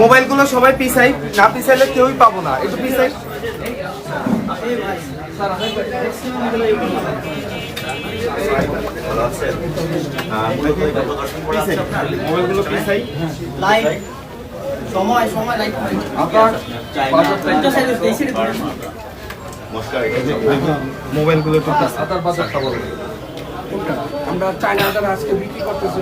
মোবাইলগুলো সবাই পিছাই, না পিছাইলে কেউই পাবো না, একটু পিছাই। মোবাইলগুলো পিছাই, সময় মোবাইলগুলো একটু আমরা চায়না আদার আজকে বিক্রি করতেছি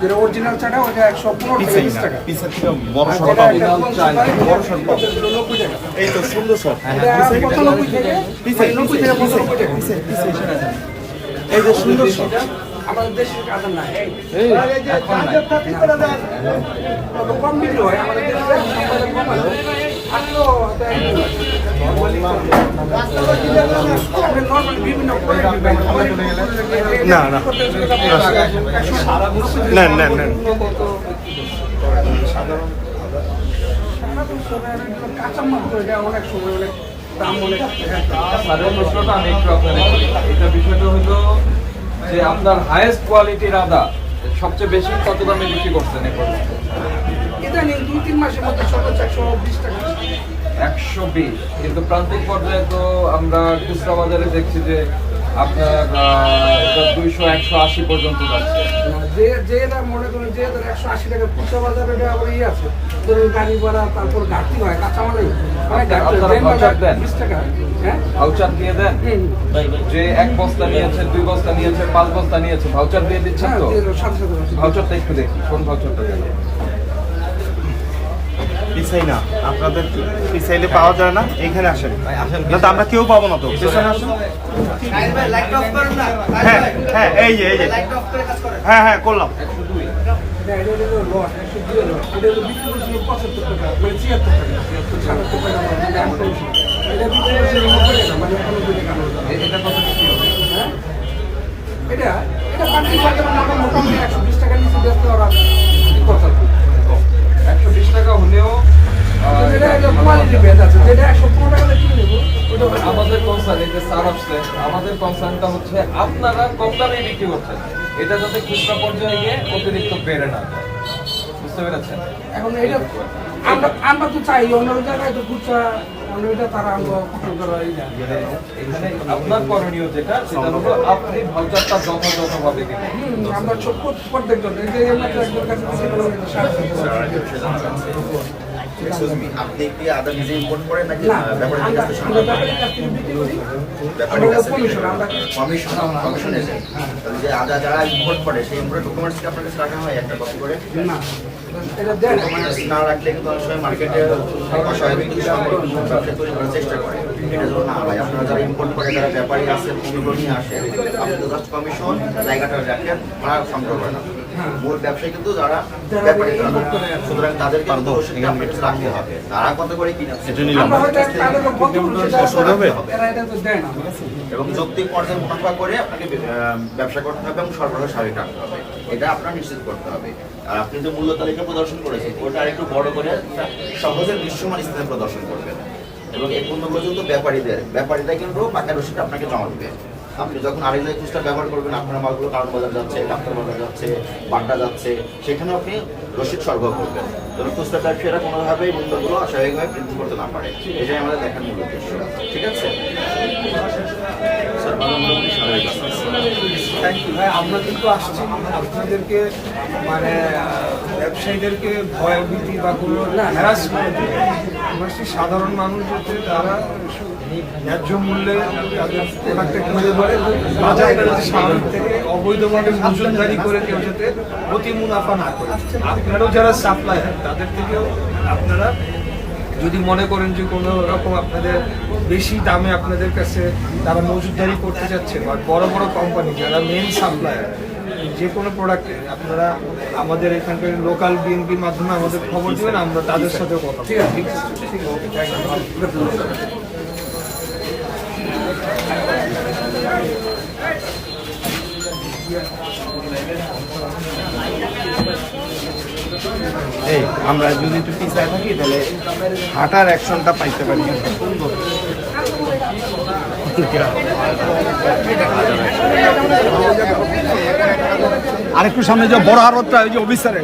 যেটা অরিজিনাল চাটা ওটা 115 টাকা পিছাই থেকে বড় শট পাবো, বড় শট পাবো। এই তো সুন্দর শট, পিছাই 90 থেকে 95 টাকা। এই যে সুন্দর শট, আমাদের দেশের আদার না এই কম বিক্রি হয় আমাদের দেশে কম আছে না না নেন নেন নেন। অনেক সময় অনেক দাম অনেক আমি একটু আপনাদের এটা বিষয়টা হলো যে আপনার হাইয়েস্ট কোয়ালিটির আদা সবচেয়ে বেশি কত দামে বিক্রি করছেন এখন? ইদানিং 2-3 মাসের মধ্যে সর্বোচ্চ 120 টাকা। 120, কিন্তু প্রান্তিক পর্যায়ে তো আমরা খুচরা বাজারে দেখছি যে আপনার এটা 200-180 পর্যন্ত যাচ্ছে। যে মনে করেন যে 180 টাকা খুচরা বাজারে আবার আছে ধরুন গাড়ি ভাড়া, তারপর ঘাটতি হয় কাঁচামালেই ভাউচার দেন, 20 টাকা। হ্যাঁ ভাউচার দিয়ে দেন যে 1 বস্তা নিয়েছে, 2 বস্তা নিয়েছে, 5 বস্তা নিয়েছে, ভাউচার দিয়ে দিচ্ছেন তো? ভাউচারটা একটু দেখি, কোন ভাউচারটা দেন? পিছাই না, আপনাদের পিছাইলে পাওয়া যায় না, এইখানে আসেন না তো আমরা কেউ পাবো না তো, পেছনে আসুন। হ্যাঁ হ্যাঁ এই যে হ্যাঁ হ্যাঁ করলাম। এটা মোটামুটি 120 টাকা নিচে ব্যস্ত ওরা 120 টাকা হলেও আমাদের কনসার্ন, এই যে স্যার আসছে, আমাদের কনসার্নটা হচ্ছে আপনারা কম দামে বিক্রি করছেন, এটা যাতে খুচরা পর্যায়ে গিয়ে অতিরিক্ত বেড়ে না যায়, বুঝতে পেরেছেন? এখন এটা আমরা তো চাই অন্য জায়গায় তো খুচরা তারা এখানে আপনার করণীয় যেটা সেটা হলো আপনি ভাউচারটা যথাযথভাবে দিবেন। আমরা প্রত্যেকজন আপনি কি আদা নিজে ইম্পোর্ট করেন নাকি ব্যাপারীদের কাছে কমিশন এসে যে আদা যারা ইম্পোর্ট করে সেই ইম্পোর্ট ডকুমেন্টস কি আপনার কাছে রাখা হয় একটা কপি করে? না রাখলে কিন্তু অনেক সময় মার্কেটে অস্বাভাবিক তৈরি করার চেষ্টা করে। এটা যেন না হয়, আপনারা যারা ইম্পোর্ট করে, যারা ব্যাপারী আছে, পুরো নিয়ে আসে, আপনি তো জাস্ট কমিশন জায়গাটা রাখেন, ওরা সংগ্রহ করে না। মূল ব্যবসায়ী কিন্তু যারা ব্যাপারী, সুতরাং তাদেরকে রাখতে হবে। তারা কত করে কিনে এবং যৌক্তিক পর্যায়ে মুনাফা করে আপনাকে ব্যবসা করতে হবে এবং সরবরাহ স্বাভাবিক রাখতে হবে, এটা আপনার নিশ্চিত করতে হবে। আর আপনি যে মূল্য তালিকা প্রদর্শন করেছেন ওটা আরেকটু বড় করে সহজে দৃশ্যমান স্থানে প্রদর্শন করবেন এবং এই পণ্য পর্যন্ত ব্যাপারীরা কিন্তু পাকা রসিদ আপনাকে জমা দেবে। আপনি যখন আরেক জায়গায় খুচরা ব্যবহার করবেন, আপনার মালগুলো কারণ বাজার যাচ্ছে, ডাক্তার বাজার যাচ্ছে, বাড্ডা যাচ্ছে, সেখানে আপনি রসিদ সরবরাহ করবেন যেন খুচরা ব্যবসায়ীরা কোনোভাবেই মূল্যগুলো অস্বাভাবিকভাবে বৃদ্ধি করতে না পারে। এটাই আমাদের দেখার মূল উদ্দেশ্য। ঠিক আছে স্যার, মোটামুটি স্বাভাবিক আছে। থ্যাংক ইউ ভাই। আমরা কিন্তু আসছি আপনাদেরকে মানে ব্যবসায়ীদেরকে ভয় ভীতি বা কোনো হ্যারাসমেন্ট, আমরা সাধারণ মানুষ হচ্ছে তারা ন্যায্য মূল্যে তাদের প্রোডাক্টটা কিনতে পারে, বাজারে স্বাভাবিক থেকে অবৈধভাবে মজুতদারি করে কেউ যাতে অতি মুনাফা না করে। আপনারাও যারা সাপ্লায়ার তাদের থেকেও আপনারা যদি মনে করেন যে কোনো রকম আপনাদের বেশি দামে আপনাদের কাছে তারা মজুতদারি করতে যাচ্ছে, বা বড় বড় কোম্পানি যারা মেন সাপ্লায়ার যে কোনো প্রোডাক্টে আপনারা আমাদের এখানকার লোকাল বিএনপির মাধ্যমে আমাদের খবর দেবেন, আমরা তাদের সাথেও কথা বলবো। ঠিক আছে, ঠিক আছে, ওকে, থ্যাংক ইউ। এই আমরা যদি একটু পিছায় থাকি তাহলে হাঁটার অ্যাকশনটা পাইতে পারি। সুন্দর আরেকটু সামনে যে বড় হারতটা ওই যে অফিসারে